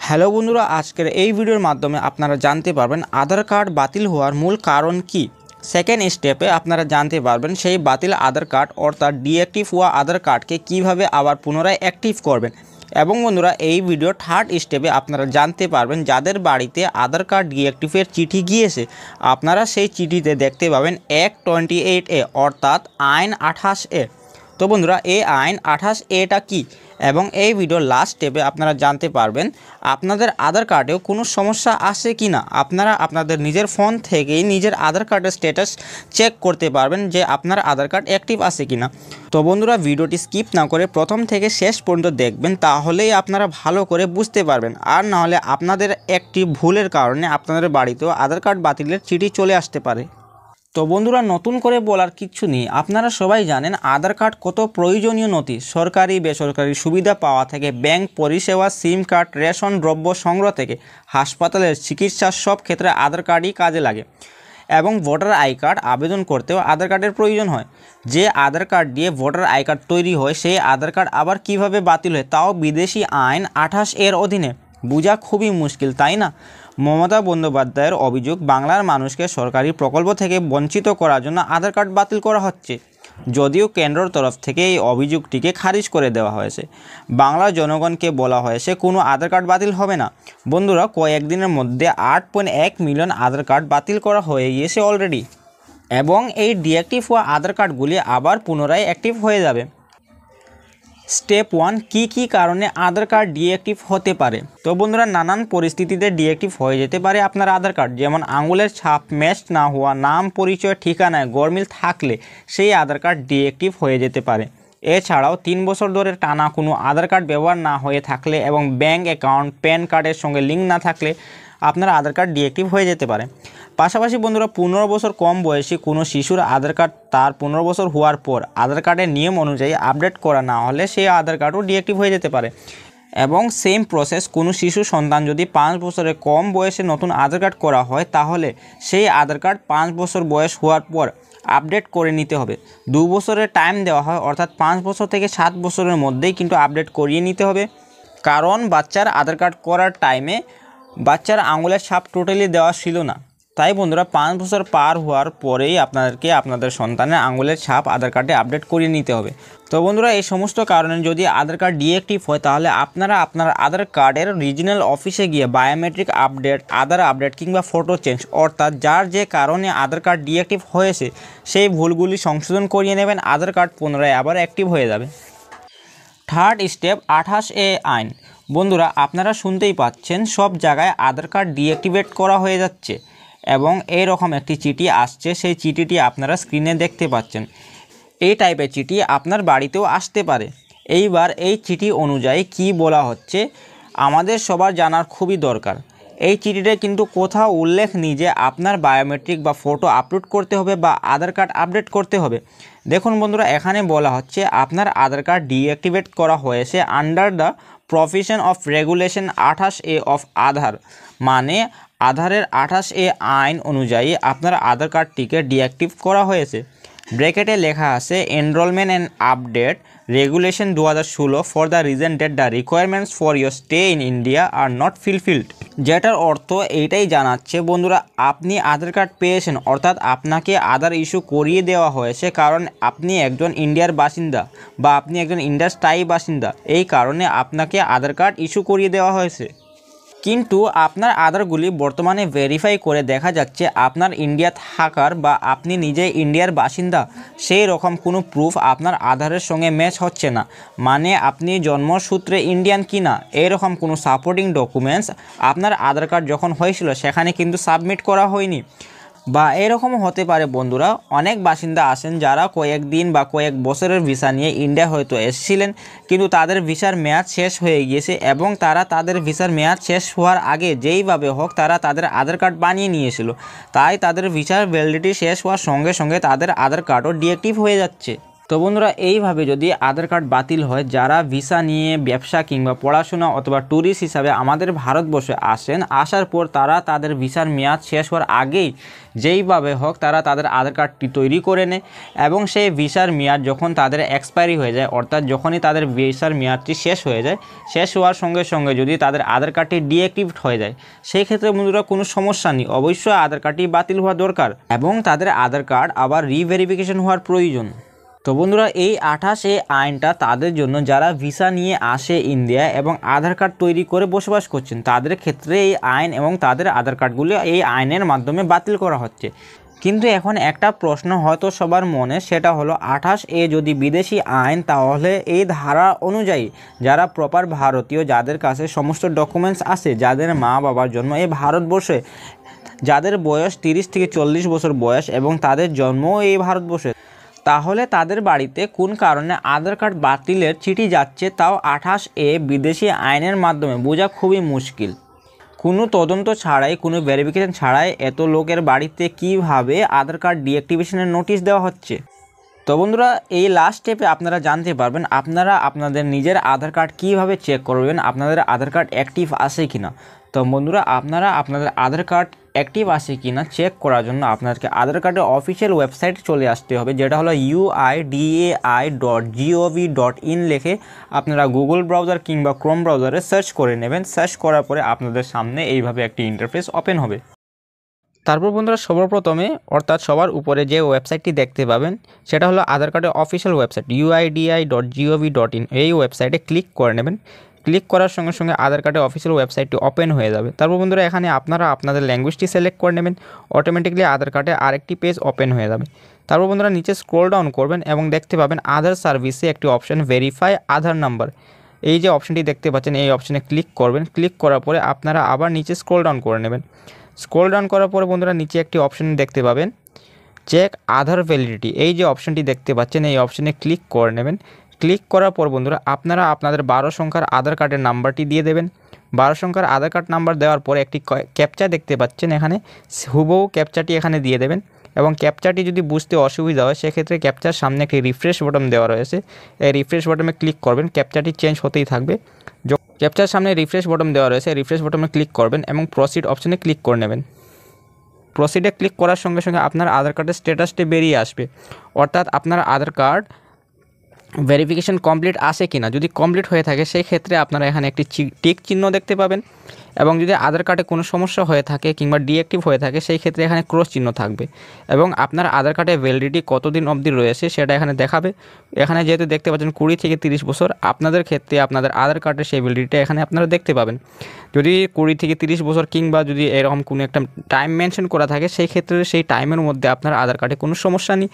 Hello বন্ধুরা, আজকের এই ভিডিওর মাধ্যমে আপনারা জানতে পারবেন আধার কার্ড বাতিল হওয়ার মূল কারণ কি। সেকেন্ড স্টেপে আপনারা জানতে পারবেন সেই বাতিল আধার কার্ড অর্থাৎ ডিঅ্যাক্টিভ হওয়া আধার কার্ডকে কিভাবে আবার পুনরায় অ্যাক্টিভ করবেন। এবং বন্ধুরা এই ভিডিও থার্ড স্টেপে আপনারা জানতে পারবেন যাদের বাড়িতে আধার কার্ড ডিঅ্যাক্টিভের চিঠি গিয়েছে আপনারা সেই চিঠিতে দেখতে পাবেন অ্যাক্ট 28A অর্থাৎ আইন 28A। তো বন্ধুরা এই আইন 28A কি এবং এই ভিডিওর লাস্ট স্টেপে আপনারা জানতে পারবেন আপনাদের আধার কার্ডেও কোনো সমস্যা আছে কি না। আপনারা আপনাদের নিজের ফোন থেকেই নিজের আধার কার্ডের স্ট্যাটাস চেক করতে পারবেন যে আপনার আধার কার্ড অ্যাক্টিভ আছে কি না। তো বন্ধুরা ভিডিওটি স্কিপ না করে প্রথম থেকে শেষ পর্যন্ত দেখবেন, তাহলেই আপনারা ভালো করে বুঝতে পারবেন। আর নাহলে আপনাদের একটি ভুলের কারণে আপনাদের বাড়িতেও আধার কার্ড বাতিলের চিঠি চলে আসতে পারে। তো বন্ধুরা নতুন করে বলার কিছু নেই, আপনারা সবাই জানেন আধার কার্ড কত প্রয়োজনীয় নথি। সরকারি বেসরকারি সুবিধা পাওয়া থেকে ব্যাংক পরিষেবা, সিম কার্ড, রেশন দ্রব্য সংগ্রহ থেকে হাসপাতালের চিকিৎসার সব ক্ষেত্রে আধার কার্ডই কাজে লাগে। এবং ভোটার আই কার্ড আবেদন করতেও আধার কার্ডের প্রয়োজন হয়। যে আধার কার্ড দিয়ে ভোটার আই কার্ড তৈরি হয় সেই আধার কার্ড আবার কিভাবে বাতিল হয়, তাও বিদেশি আইন 28 অধীনে। বোঝা খুবই মুশকিল, তাই না? মমতা বন্দ্যোপাধ্যায়ের অভিযোগ বাংলার মানুষকে সরকারি প্রকল্প থেকে বঞ্চিত করার জন্য আধার কার্ড বাতিল করা হচ্ছে, যদিও কেন্দ্রের তরফ থেকে এই অভিযোগটিকে খারিজ করে দেওয়া হয়েছে। বাংলার জনগণকে বলা হয়েছে কোনো আধার কার্ড বাতিল হবে না। বন্ধুরা কয়েকদিনের মধ্যে 8.1 মিলিয়ন আধার কার্ড বাতিল করা হয়ে গিয়েছে অলরেডি, এবং এই ডিঅ্যাক্টিভ হওয়া আধার কার্ডগুলি আবার পুনরায় অ্যাক্টিভ হয়ে যাবে। স্টেপ 1, কি কারণে আধার কার্ড ডিঅ্যাক্টিভ হতে পারে। তো বন্ধুরা নানান পরিস্থিতিতে ডিঅ্যাক্টিভ হয়ে যেতে পারে আপনার আধার কার্ড, যেমন আঙুলের ছাপ ম্যাচ না হওয়া, নাম পরিচয় ঠিকানায় গরমিল থাকলে সেই আধার কার্ড ডিঅ্যাক্টিভ হয়ে যেতে পারে। এছাড়াও 3 বছর ধরে টানা কোনো আধার কার্ড ব্যবহার না হয়ে থাকলে এবং ব্যাঙ্ক অ্যাকাউন্ট প্যান কার্ডের সঙ্গে লিঙ্ক না থাকলে আপনার আধার কার্ড ডিঅ্যাক্টিভ হয়ে যেতে পারে। পাশাপাশি বন্ধুরা 15 বছর কম বয়সী কোনো শিশুর আধার কার্ড তার 15 বছর হওয়ার পর আধার কার্ডের নিয়ম অনুযায়ী আপডেট করা না হলে সেই আধার কার্ডও ডিঅ্যাক্টিভ হয়ে যেতে পারে। এবং সেম প্রসেস কোনো শিশু সন্তান যদি 5 বছরের কম বয়সে নতুন আধার কার্ড করা হয় তাহলে সেই আধার কার্ড 5 বছর বয়স হওয়ার পর আপডেট করে নিতে হবে। 2 বছরের টাইম দেওয়া হয়, অর্থাৎ 5 বছর থেকে 7 বছরের মধ্যেই কিন্তু আপডেট করিয়ে নিতে হবে। কারণ বাচ্চার আধার কার্ড করার টাইমে বাচ্চার আঙুলের ছাপ টোটালি দেওয়া ছিল না, তাই বন্ধুরা 5 বছর পার হওয়ার পরেই আপনাদেরকে আপনাদের সন্তানের আঙুলের ছাপ আধার কার্ডে আপডেট করিয়ে নিতে হবে। তো বন্ধুরা এই সমস্ত কারণে যদি আধার কার্ড ডিঅ্যাক্টিভ হয় তাহলে আপনারা আপনার আধার কার্ডের রিজিনাল অফিসে গিয়ে বায়োমেট্রিক আপডেট, আধার আপডেট কিংবা ফটো চেঞ্জ, অর্থাৎ যার যে কারণে আধার কার্ড ডিঅ্যাক্টিভ হয়েছে সেই ভুলগুলি সংশোধন করিয়ে নেবেন, আধার কার্ড পুনরায় আবার অ্যাক্টিভ হয়ে যাবে। থার্ড স্টেপ 28A আইন। বন্ধুরা আপনারা শুনতেই পাচ্ছেন সব জায়গায় আধার কার্ড ডিঅ্যাক্টিভেট করা হয়ে যাচ্ছে এবং এই রকম একটি চিঠি আসছে, সেই চিঠিটি আপনারা স্ক্রিনে দেখতে পাচ্ছেন। এই টাইপের চিঠি আপনার বাড়িতেও আসতে পারে। এইবার এই চিঠি অনুযায়ী কি বলা হচ্ছে আমাদের সবার জানার খুবই দরকার। এই চিঠিতে কিন্তু কোথাও উল্লেখ নেই যে আপনার বায়োমেট্রিক বা ফটো আপলোড করতে হবে বা আধার কার্ড আপডেট করতে হবে। দেখুন বন্ধুরা এখানে বলা হচ্ছে আপনার আধার কার্ড ডিঅ্যাক্টিভেট করা হয়েছে under the provision of regulation 28A of Aadhaar, মানে আধারের 28A আইন অনুযায়ী আপনার আধার কার্ডটিকে ডিঅ্যাক্টিভ করা হয়েছে। ব্র্যাকেটে লেখা আছে enrollment and update regulation 2016 for the reason that the requirements for your stay in India are not fulfilled. যেটার অর্থ এইটাই জানাচ্ছে বন্ধুরা আপনি আধার কার্ড পেয়েছেন, অর্থাৎ আপনাকে আধার ইস্যু করিয়ে দেওয়া হয়েছে কারণ আপনি একজন ইন্ডিয়ার বাসিন্দা বা আপনি একজন ইন্ডিয়ার স্থায়ী বাসিন্দা, এই কারণে আপনাকে আধার কার্ড ইস্যু করিয়ে দেওয়া হয়েছে। কিন্তু আপনার আধারগুলি বর্তমানে ভেরিফাই করে দেখা যাচ্ছে আপনার ইন্ডিয়া থাকার বা আপনি নিজে ইন্ডিয়ার বাসিন্দা সেই রকম কোনো প্রুফ আপনার আধারের সঙ্গে ম্যাচ হচ্ছে না, মানে আপনি জন্মসূত্রে ইন্ডিয়ান কিনা এরকম কোনো সাপোর্টিং ডকুমেন্টস আপনার আধার কার্ড যখন হয়েছিল সেখানে কিন্তু সাবমিট করা হয়নি। বা এরকমও হতে পারে বন্ধুরা অনেক বাসিন্দা আছেন যারা কয়েকদিন বা কয়েক বছরের ভিসা নিয়ে ইন্ডিয়া হয়তো এসেছিলেন কিন্তু তাদের ভিসার মেয়াদ শেষ হয়ে গিয়েছে এবং তারা তাদের ভিসার মেয়াদ শেষ হওয়ার আগে যেইভাবে হোক তারা তাদের আধার কার্ড বানিয়ে নিয়েছিল, তাই তাদের ভিসার ভ্যালিডিটি শেষ হওয়ার সঙ্গে সঙ্গে তাদের আধার কার্ডও ডিঅ্যাক্টিভ হয়ে যাচ্ছে। তো বন্ধুরা এইভাবে যদি আধার কার্ড বাতিল হয়, যারা ভিসা নিয়ে ব্যবসা কিংবা পড়াশোনা অথবা ট্যুরিস্ট হিসাবে আমাদের ভারতবর্ষে আসেন, আসার পর তারা তাদের ভিসার মেয়াদ শেষ হওয়ার আগেই যেইভাবে হোক তারা তাদের আধার কার্ডটি তৈরি করে নেয় এবং সেই ভিসার মেয়াদ যখন তাদের এক্সপায়ারি হয়ে যায়, অর্থাৎ যখনই তাদের ভিসার মেয়াদটি শেষ হয়ে যায়, শেষ হওয়ার সঙ্গে সঙ্গে যদি তাদের আধার কার্ডটি ডিঅ্যাক্টিভেট হয়ে যায়, সেই ক্ষেত্রে বন্ধুরা কোনো সমস্যা নেই, অবশ্যই আধার কার্ডটি বাতিল হওয়া দরকার এবং তাদের আধার কার্ড আবার রিভেরিফিকেশন হওয়ার প্রয়োজন। তো বন্ধুরা এই 28 আইনটা তাদের জন্য যারা ভিসা নিয়ে আসে ইন্ডিয়া এবং আধার কার্ড তৈরি করে বসবাস করছেন, তাদের ক্ষেত্রে এই আইন এবং তাদের আধার কার্ডগুলি এই আইনের মাধ্যমে বাতিল করা হচ্ছে। কিন্তু এখন একটা প্রশ্ন হয়তো সবার মনে, সেটা হলো 28 যদি বিদেশি আইন, তাহলে এই ধারা অনুযায়ী যারা প্রপার ভারতীয়, যাদের কাছে সমস্ত ডকুমেন্টস আছে, যাদের মা বাবার জন্ম এই ভারতবর্ষে, যাদের বয়স 30 থেকে 40 বছর বয়স এবং তাদের জন্মও এই ভারতবর্ষে, তাহলে তাদের বাড়িতে কোন কারণে আধার কার্ড বাতিলের চিঠি যাচ্ছে, তাও 28 বিদেশি আইনের মাধ্যমে বোঝা খুবই মুশকিল। কোনো তদন্ত ছাড়াই, কোনো ভেরিফিকেশন ছাড়াই এত লোকের বাড়িতে কিভাবে আধার কার্ড ডিঅ্যাক্টিভেশনের নোটিশ দেওয়া হচ্ছে। তো বন্ধুরা এই লাস্ট স্টেপে আপনারা জানতে পারবেন আপনারা আপনাদের নিজের আধার কার্ড কীভাবে চেক করবেন, আপনাদের আধার কার্ড অ্যাক্টিভ আছে কি না। তো বন্ধুরা আপনারা আপনাদের আধার কার্ড অ্যাক্টিভ আছে কি না চেক করার জন্য আপনাদেরকে আধার কার্ডের অফিসিয়াল ওয়েবসাইটে চলে আসতে হবে, যেটা হলো uidai.gov.in লিখে আপনারা গুগল ব্রাউজার কিংবা ক্রোম ব্রাউজারে সার্চ করে নেবেন। সার্চ করার পরে আপনাদের সামনে এইভাবে একটি ইন্টারফেস ওপেন হবে। তারপর বন্ধুরা সর্বপ্রথমে অর্থাৎ সবার উপরে যে ওয়েবসাইটটি দেখতে পাবেন সেটা হলো আধার কার্ডের অফিসিয়াল ওয়েবসাইট uidi.gov.in। এই ওয়েবসাইটে ক্লিক করে নেবেন। ক্লিক করার সঙ্গে সঙ্গে আধার কার্ডের অফিসিয়াল ওয়েবসাইটটি ওপেন হয়ে যাবে। তারপর বন্ধুরা এখানে আপনারা আপনাদের ল্যাঙ্গুয়েজটি সিলেক্ট করে নেবেন, অটোমেটিকলি আধার কার্ডে আরেকটি পেজ ওপেন হয়ে যাবে। তারপর বন্ধুরা নিচে স্ক্রল ডাউন করবেন এবং দেখতে পাবেন আধার সার্ভিসে একটি অপশন ভেরিফাই আধার নাম্বার। এই যে অপশনটি দেখতে পাচ্ছেন এই অপশনে ক্লিক করবেন। ক্লিক করার পরে আপনারা আবার নিচে স্ক্রল ডাউন করে নেবেন। স্ক্রল ডাউন করার পরে বন্ধুরা নিচে একটি অপশন দেখতে পাবেন চেক আধার ভ্যালিডিটি। এই যে অপশনটি দেখতে পাচ্ছেন এই অপশনে ক্লিক করে নেবেন। ক্লিক করার পর বন্ধুরা আপনারা আপনাদের 12 সংখ্যার আধার কার্ডের নাম্বারটি দিয়ে দেবেন। 12 সংখ্যার আধার কার্ড নাম্বার দেওয়ার পরে একটি ক্যাপচা দেখতে পাচ্ছেন, এখানে হুবহু ক্যাপচাটি এখানে দিয়ে দেবেন এবং ক্যাপচাটি যদি বুঝতে অসুবিধা হয় সেক্ষেত্রে ক্যাপচার সামনে একটি রিফ্রেশ বাটন দেওয়া রয়েছে, এই রিফ্রেশ বাটনে ক্লিক করবেন, ক্যাপচাটি চেঞ্জ হতেই থাকবে। ক্যাপচার সামনে রিফ্রেশ বাটন দেওয়া রয়েছে, রিফ্রেশ বাটনে ক্লিক করবেন এবং প্রসিড অপশনে ক্লিক করে নেবেন। প্রসিডে ক্লিক করার সঙ্গে সঙ্গে আপনার আধার কার্ডের স্ট্যাটাসটি বেরিয়ে আসবে, অর্থাৎ আপনার আধার কার্ড ভেরিফিকেশন কমপ্লিট আসে কিনা। যদি কমপ্লিট হয়ে থাকে সেই ক্ষেত্রে আপনারা এখানে একটি টিক চিহ্ন দেখতে পাবেন এবং যদি আধার কার্ডে কোনো সমস্যা হয়ে থাকে কিংবা ডিঅ্যাক্টিভ হয়ে থাকে সেই ক্ষেত্রে এখানে ক্রস চিহ্ন থাকবে এবং আপনার আধার কার্ডে ভ্যালিডিটি কতদিন অবধি রয়েছে সেটা এখানে দেখাবে। এখানে যেহেতু দেখতে পাচ্ছেন 20 থেকে 30 বছর, আপনাদের ক্ষেত্রে আপনাদের আধার কার্ডের সেই ভ্যালিডিটি এখানে আপনারা দেখতে পাবেন। যদি 20 থেকে 30 বছর কিংবা যদি এরকম কোনো একটা টাইম মেনশন করা থাকে সেই ক্ষেত্রে সেই টাইমের মধ্যে আপনার আধার কার্ডে কোনো সমস্যা নেই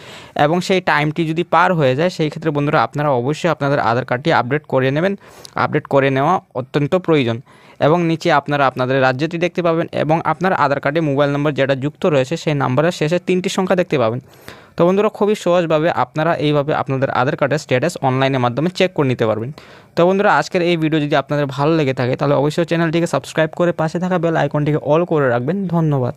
এবং সেই টাইমটি যদি পার হয়ে যায় সেই ক্ষেত্রে বন্ধুরা আপনারা অবশ্যই আপনাদের আধার কার্ডটি আপডেট করে নেবেন। আপডেট করে নেওয়া অত্যন্ত প্রয়োজন। এবং নিচে আপনারা আপনাদের রাজ্যটি দেখতে পাবেন এবং আপনার আধার কার্ডে মোবাইল নম্বর যেটা যুক্ত রয়েছে সেই নাম্বারের শেষে 3টি সংখ্যা দেখতে পাবেন। তো বন্ধুরা খুবই সহজভাবে আপনারা এইভাবে আপনাদের আধার কার্ডের স্ট্যাটাস অনলাইনের মাধ্যমে চেক করে নিতে পারবেন। তো বন্ধুরা আজকের এই ভিডিও যদি আপনাদের ভালো লেগে থাকে তাহলে অবশ্যই চ্যানেলটিকে সাবস্ক্রাইব করে পাশে থাকা বেল আইকনটিকে অল করে রাখবেন। ধন্যবাদ।